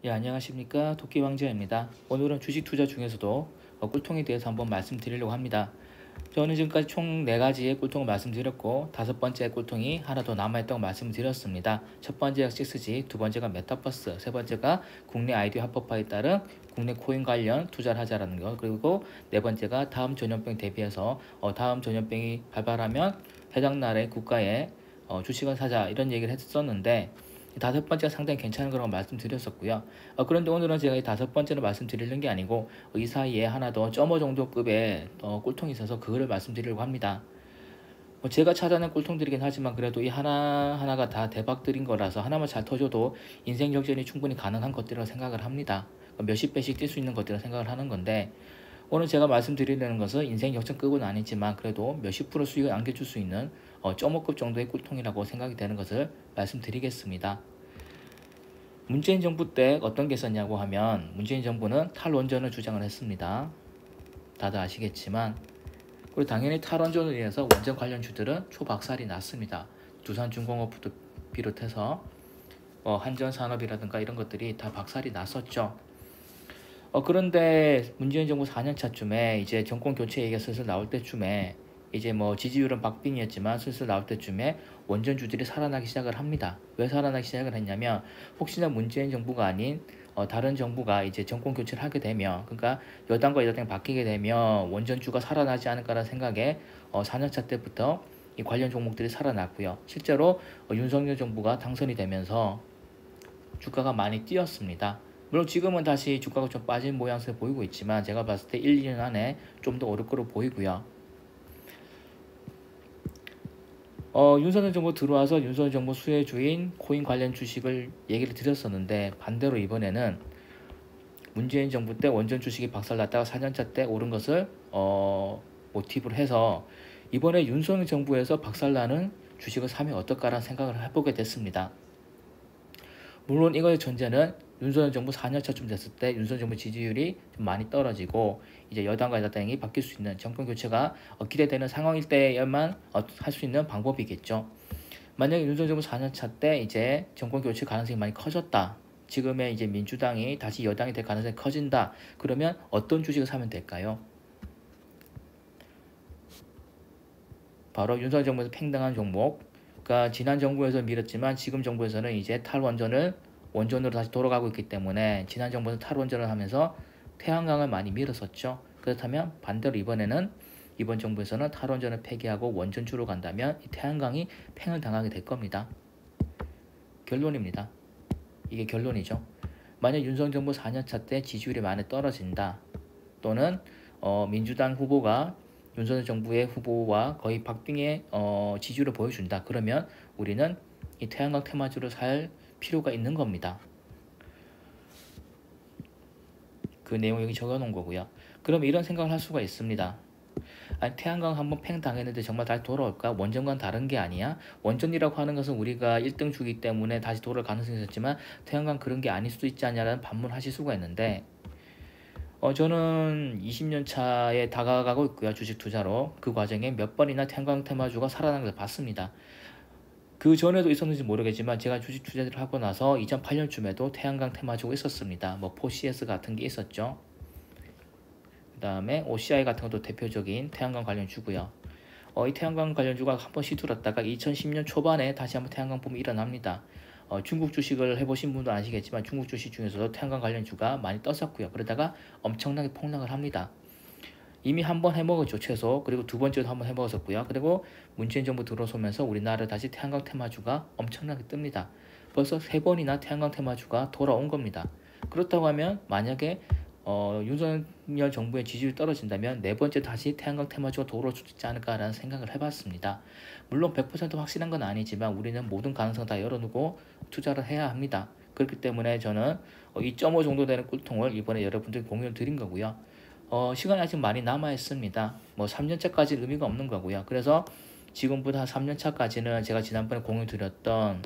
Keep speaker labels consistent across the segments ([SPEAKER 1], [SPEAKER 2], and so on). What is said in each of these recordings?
[SPEAKER 1] 예, 안녕하십니까. 토끼왕자입니다. 오늘은 주식 투자 중에서도 꿀통에 대해서 한번 말씀드리려고 합니다. 저는 지금까지 총 4가지의 꿀통을 말씀드렸고 5번째 꿀통이 하나 더 남아있다고 말씀드렸습니다. 첫 번째가 식스지, 두 번째가 메타버스, 세 번째가 국내 아이디어 합법화에 따른 국내 코인 관련 투자를 하자라는 것, 그리고 네 번째가 다음 전염병 대비해서 다음 전염병이 발발하면 해당 나라의 국가에 주식을 사자 이런 얘기를 했었는데 다섯 번째가 상당히 괜찮은 거라고 말씀드렸었고요. 그런데 오늘은 제가 이 다섯 번째로 말씀드리는 게 아니고 이 사이에 하나 더 점어 정도급의 꿀통이 있어서 그거를 말씀드리려고 합니다. 제가 찾아낸 꿀통들이긴 하지만 그래도 이 하나하나가 다 대박들인 거라서 하나만 잘 터져도 인생 역전이 충분히 가능한 것들이라고 생각을 합니다. 몇십 배씩 뛸 수 있는 것들이라고 생각을 하는 건데 오늘 제가 말씀드리려는 것은 인생 역전급은 아니지만 그래도 몇십 프로 수익을 안겨줄 수 있는 점호급 정도의 꿀통이라고 생각이 되는 것을 말씀드리겠습니다. 문재인 정부 때 어떤 게 있었냐고 하면 문재인 정부는 탈원전을 주장을 했습니다. 다들 아시겠지만 그리고 당연히 탈원전을 인해서 원전 관련주들은 초박살이 났습니다. 두산중공업부터 비롯해서 한전산업이라든가 이런 것들이 다 박살이 났었죠. 그런데 문재인 정부 4년차쯤에 이제 정권 교체 얘기가 슬슬 나올 때쯤에 이제 지지율은 박빙이었지만 슬슬 나올 때쯤에 원전주들이 살아나기 시작을 합니다. 왜 살아나기 시작을 했냐면 혹시나 문재인 정부가 아닌 다른 정부가 이제 정권 교체를 하게 되면 그러니까 여당과 여당이 바뀌게 되면 원전주가 살아나지 않을까라는 생각에 4년차 때부터 이 관련 종목들이 살아났고요. 실제로 윤석열 정부가 당선이 되면서 주가가 많이 뛰었습니다. 물론 지금은 다시 주가가 좀 빠진 모양새를 보이고 있지만 제가 봤을 때 1, 2년 안에 좀 더 오를 거로 보이고요. 윤석열 정부 들어와서 윤석열 정부 수혜주인 코인 관련 주식을 얘기를 드렸었는데 반대로 이번에는 문재인 정부 때 원전 주식이 박살났다가 4년차 때 오른 것을 모티브로 해서 이번에 윤석열 정부에서 박살나는 주식을 사면 어떨까라는 생각을 해보게 됐습니다. 물론 이거의 전제는 윤석열 정부 4년차쯤 됐을 때 윤석열 정부 지지율이 좀 많이 떨어지고 이제 여당과 여당이 바뀔 수 있는 정권 교체가 기대되는 상황일 때에만 할 수 있는 방법이겠죠. 만약에 윤석열 정부 4년차 때 이제 정권 교체 가능성이 많이 커졌다. 지금의 이제 민주당이 다시 여당이 될 가능성이 커진다. 그러면 어떤 주식을 사면 될까요? 바로 윤석열 정부에서 팽당한 종목. 그러니까 지난 정부에서 밀었지만 지금 정부에서는 이제 원전으로 다시 돌아가고 있기 때문에 지난 정부에서 탈원전을 하면서 태양광을 많이 밀었었죠. 그렇다면 반대로 이번 정부에서는 탈원전을 폐기하고 원전주로 간다면 이 태양광이 팽을 당하게 될 겁니다. 결론입니다. 이게 결론이죠. 만약 윤석열 정부 4년차 때 지지율이 많이 떨어진다. 또는 민주당 후보가 윤석열 정부의 후보와 거의 박빙의 지지율을 보여준다. 그러면 우리는 이 태양광 테마주를 살 필요가 있는 겁니다. 그 내용 여기 적어놓은 거고요. 그럼 이런 생각을 할 수가 있습니다. 아니, 태양광 한번 팽 당했는데 정말 다시 돌아올까? 원전과는 다른 게 아니야? 원전이라고 하는 것은 우리가 1등 주기 때문에 다시 돌아올 가능성이 있었지만 태양광 그런 게 아닐 수도 있지 않냐라는 반문하실 수가 있는데 저는 20년 차에 다가가고 있고요. 주식 투자로. 그 과정에 몇 번이나 태양광 테마주가 살아나는 걸 봤습니다. 그 전에도 있었는지 모르겠지만 제가 주식 투자를 하고 나서 2008년쯤에도 태양광 테마주가 있었습니다. 포CS 같은 게 있었죠. 그 다음에 OCI 같은 것도 대표적인 태양광 관련주고요. 이 태양광 관련주가 한번 시들었다가 2010년 초반에 다시 한번 태양광 붐이 일어납니다. 중국 주식을 해보신 분도 아시겠지만 중국 주식 중에서도 태양광 관련주가 많이 떴었고요. 그러다가 엄청나게 폭락을 합니다. 이미 한번 해먹었죠, 최소. 그리고 두 번째도 한번 해먹었었고요. 그리고 문재인 정부 들어서면서 우리나라 다시 태양광 테마주가 엄청나게 뜹니다. 벌써 3번이나 태양광 테마주가 돌아온 겁니다. 그렇다고 하면 만약에 윤석열 정부의 지지율이 떨어진다면 네 번째 다시 태양광 테마주가 돌아올 수 있지 않을까라는 생각을 해봤습니다. 물론 100% 확실한 건 아니지만 우리는 모든 가능성 다 열어놓고 투자를 해야 합니다. 그렇기 때문에 저는 2.5 정도 되는 꿀통을 이번에 여러분들 공유를 드린 거고요. 시간이 아직 많이 남아 있습니다. 3년차까지는 의미가 없는 거고요. 그래서 지금부터 한 3년차까지는 제가 지난번에 공유 드렸던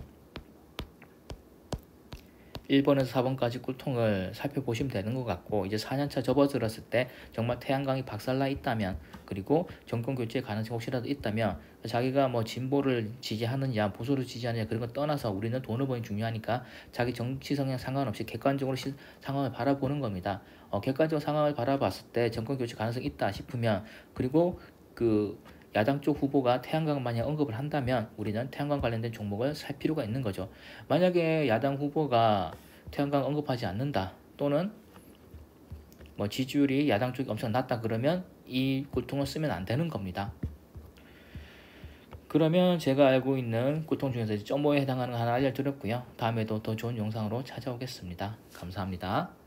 [SPEAKER 1] 1번에서 4번까지 꿀통을 살펴보시면 되는 것 같고, 이제 4년차 접어들었을 때 정말 태양광이 박살나 있다면, 그리고 정권 교체 가능성이 혹시라도 있다면, 자기가 뭐 진보를 지지하느냐 보수를 지지하느냐 그런 거 떠나서 우리는 돈을 버는 중요하니까 자기 정치 성향 상관없이 객관적으로 상황을 바라보는 겁니다. 객관적으로 상황을 바라봤을 때 정권 교체 가능성이 있다 싶으면, 그리고 그 야당 쪽 후보가 태양광 만약 언급을 한다면 우리는 태양광 관련된 종목을 살 필요가 있는 거죠. 만약에 야당 후보가 태양광 언급하지 않는다, 또는 뭐 지지율이 야당 쪽이 엄청 낮다 그러면 이 꿀통을 쓰면 안 되는 겁니다. 그러면 제가 알고 있는 꿀통 중에서 점모에 해당하는 거 하나 알려드렸고요. 다음에도 더 좋은 영상으로 찾아오겠습니다. 감사합니다.